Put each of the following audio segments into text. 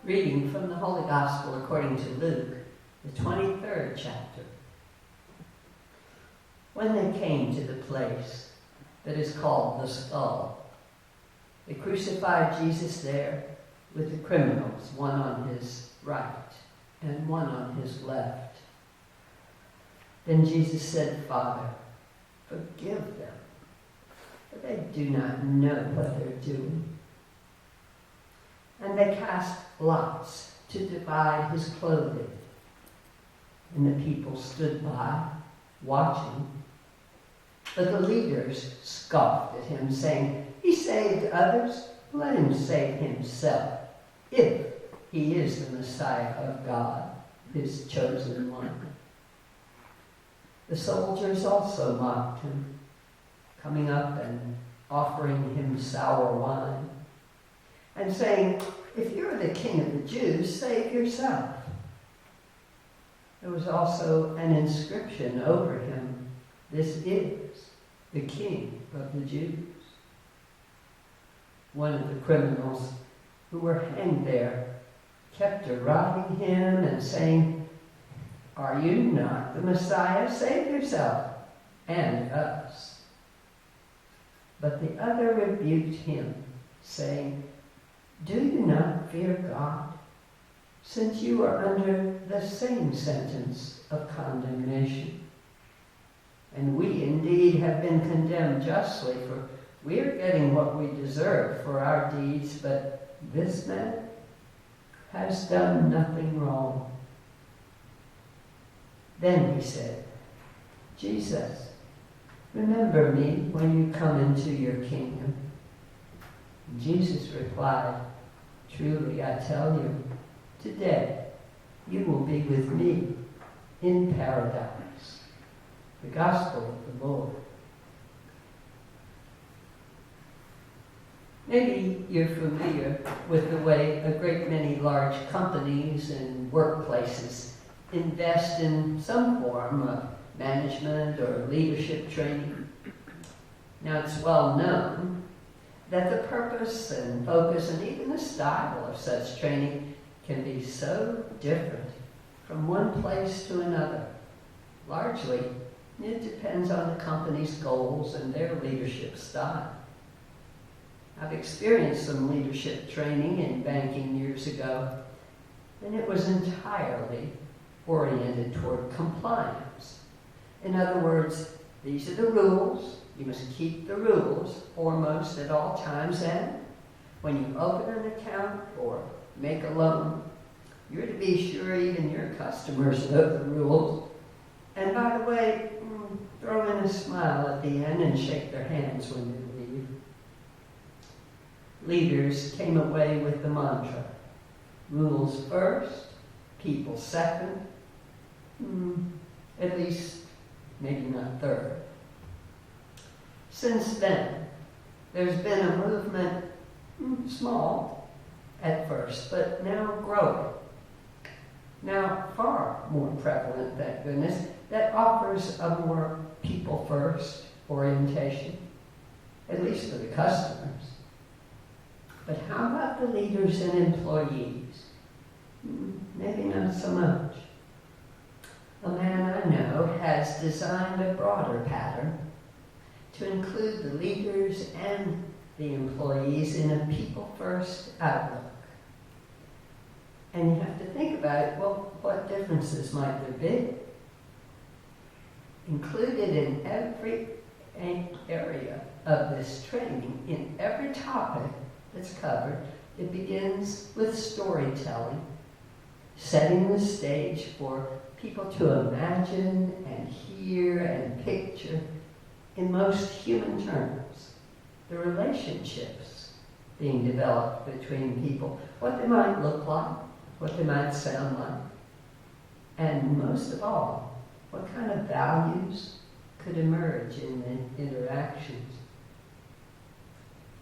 Reading from the Holy Gospel according to Luke, the 23rd chapter. When they came to the place that is called the Skull, they crucified Jesus there with the criminals, one on his right and one on his left. Then Jesus said, "Father, forgive them, for they do not know what they're doing." And they cast lots to divide his clothing. And the people stood by, watching. But the leaders scoffed at him, saying, "He saved others, let him save himself, if he is the Messiah of God, his chosen one." The soldiers also mocked him, coming up and offering him sour wine, and saying, "If you're the king of the Jews, save yourself." There was also an inscription over him, "This is the King of the Jews." One of the criminals who were hanged there kept deriding him and saying, "Are you not the Messiah? Save yourself and us." But the other rebuked him, saying, "Do you not fear God, since you are under the same sentence of condemnation? And we indeed have been condemned justly, for we are getting what we deserve for our deeds, but this man has done nothing wrong." Then he said, "Jesus, remember me when you come into your kingdom." And Jesus replied, "Truly I tell you, today you will be with me in paradise." The Gospel of the Lord. Maybe you're familiar with the way a great many large companies and workplaces invest in some form of management or leadership training. Now, it's well known that the purpose and focus and even the style of such training can be so different from one place to another. Largely, it depends on the company's goals and their leadership style. I've experienced some leadership training in banking years ago, and it was entirely oriented toward compliance. In other words, these are the rules. You must keep the rules foremost at all times, and when you open an account or make a loan, you're to be sure even your customers know the rules. And by the way, throw in a smile at the end and shake their hands when you leave. Leaders came away with the mantra, rules first, people second, at least maybe not third. Since then, there's been a movement, small at first, but now growing. Now far more prevalent, thank goodness, that offers a more people-first orientation, at least for the customers. But how about the leaders and employees? Maybe not so much. A man I know has designed a broader pattern to include the leaders and the employees in a people-first outlook. And you have to think about, well, what differences might there be? Included in every area of this training, in every topic that's covered, it begins with storytelling, setting the stage for people to imagine and hear and picture in most human terms the relationships being developed between people, what they might look like, what they might sound like, and most of all, what kind of values could emerge in the interactions.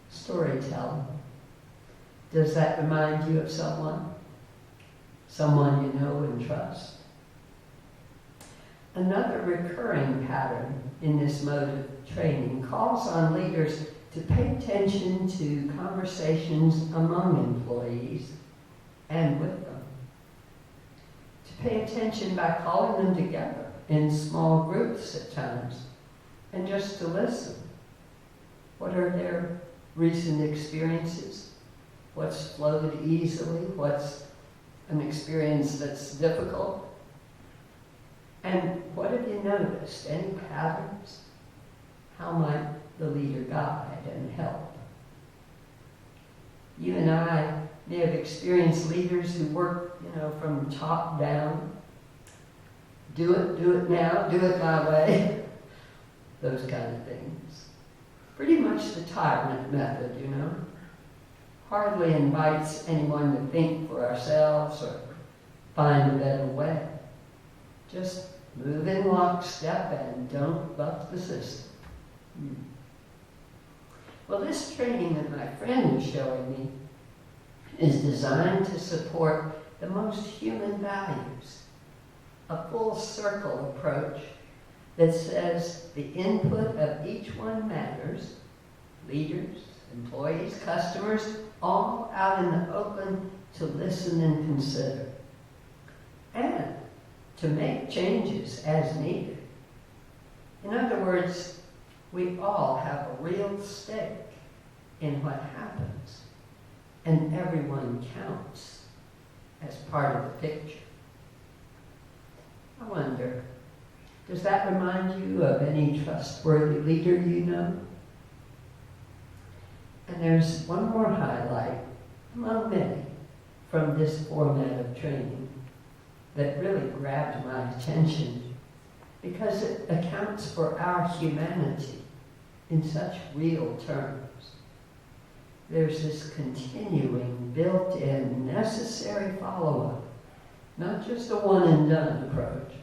Storytelling. Does that remind you of someone? Someone you know and trust? Another recurring pattern in this mode of training calls on leaders to pay attention to conversations among employees and with them. To pay attention by calling them together in small groups at times, and just to listen. What are their recent experiences? What's flowed easily? What's an experience that's difficult? And what have you noticed? Any patterns? How might the leader guide and help? You and I may have experienced leaders who work, from top down. Do it now, do it my way. Those kind of things. Pretty much the tyrant method, Hardly invites anyone to think for ourselves or find a better way. Just move in lockstep and don't buck the system. Well, this training that my friend was showing me is designed to support the most human values. A full circle approach that says the input of each one matters. Leaders, employees, customers, all out in the open to listen and consider. And to make changes as needed. In other words, we all have a real stake in what happens, and everyone counts as part of the picture. I wonder, does that remind you of any trustworthy leader you know? And there's one more highlight, among many, from this format of training that really grabbed my attention because it accounts for our humanity in such real terms. There's this continuing, built-in, necessary follow-up, not just a one-and-done approach.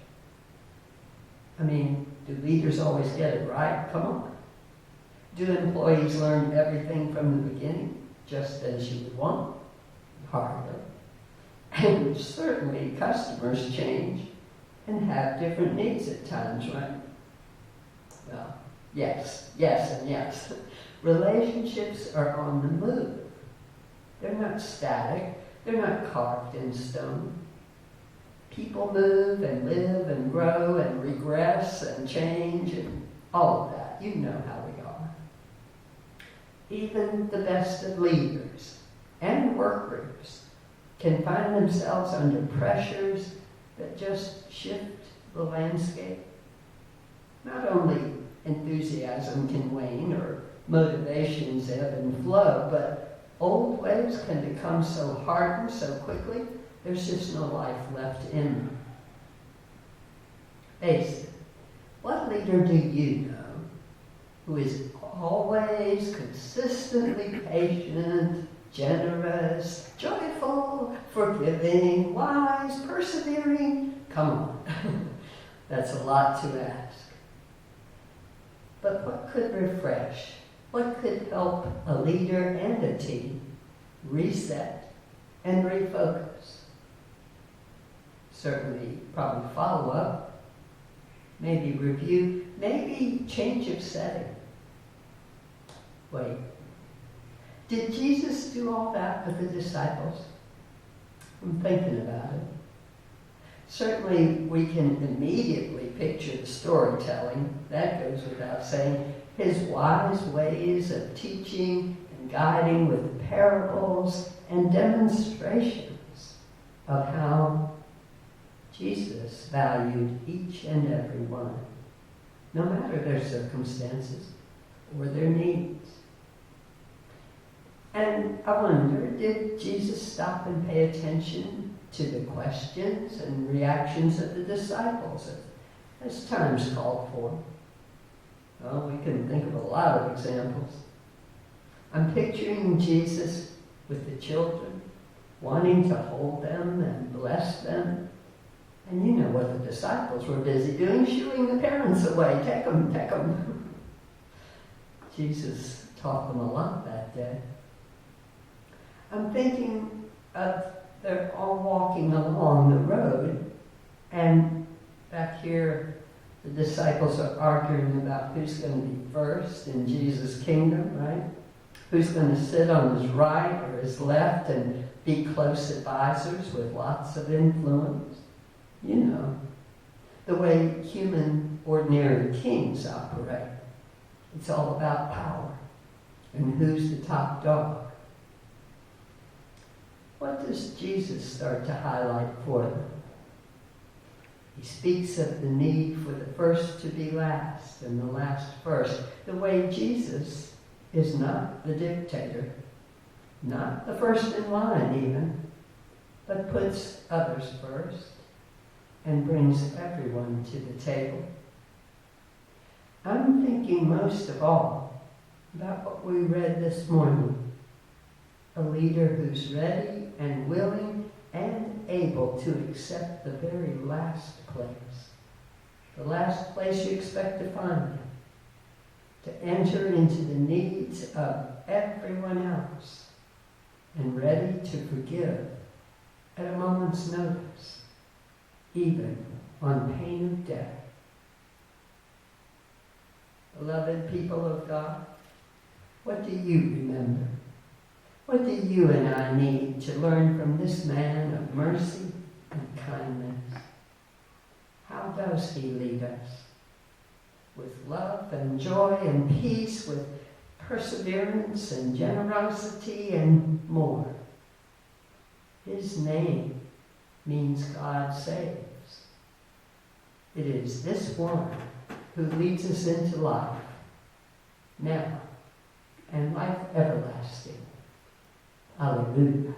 I mean, do leaders always get it right? Come on. Do employees learn everything from the beginning, just as you would want? Hardly. And certainly customers change and have different needs at times, right? Well, yes, and yes. Relationships are on the move. They're not static. They're not carved in stone. People move and live and grow and regress and change and all of that. You know how we are. Even the best of leaders and workers can find themselves under pressures that just shift the landscape. Not only enthusiasm can wane or motivations ebb and flow, but old ways can become so hardened so quickly, there's just no life left in them. Face it, what leader do you know who is always consistently patient, generous, joyful, forgiving, wise, persevering? Come on. That's a lot to ask. But what could refresh? What could help a leader and a team reset and refocus? Certainly, probably follow up, maybe review, maybe change of setting. Wait. Did Jesus do all that with the disciples? I'm thinking about it. Certainly, we can immediately picture the storytelling, that goes without saying, his wise ways of teaching and guiding with parables and demonstrations of how Jesus valued each and every one, no matter their circumstances or their needs. And I wonder, did Jesus stop and pay attention to the questions and reactions of the disciples as times called for? Well, we can think of a lot of examples. I'm picturing Jesus with the children, wanting to hold them and bless them. And you know what the disciples were busy doing, shooing the parents away. Take them, take them. Jesus taught them a lot that day. I'm thinking of they're all walking along the road, and back here the disciples are arguing about who's going to be first in Jesus' kingdom, right? Who's going to sit on his right or his left and be close advisors with lots of influence. You know, the way human ordinary kings operate. It's all about power and who's the top dog. What does Jesus start to highlight for them? He speaks of the need for the first to be last and the last first. The way Jesus is not the dictator, not the first in line even, but puts others first and brings everyone to the table. I'm thinking most of all about what we read this morning. A leader who's ready and willing and able to accept the very last place. The last place you expect to find him. To enter into the needs of everyone else. And ready to forgive at a moment's notice. Even on pain of death. Beloved people of God, what do you remember? What do you and I need to learn from this man of mercy and kindness? How does he lead us? With love and joy and peace, with perseverance and generosity and more. His name means God saves. It is this one who leads us into life, now, and life everlasting. Hallelujah.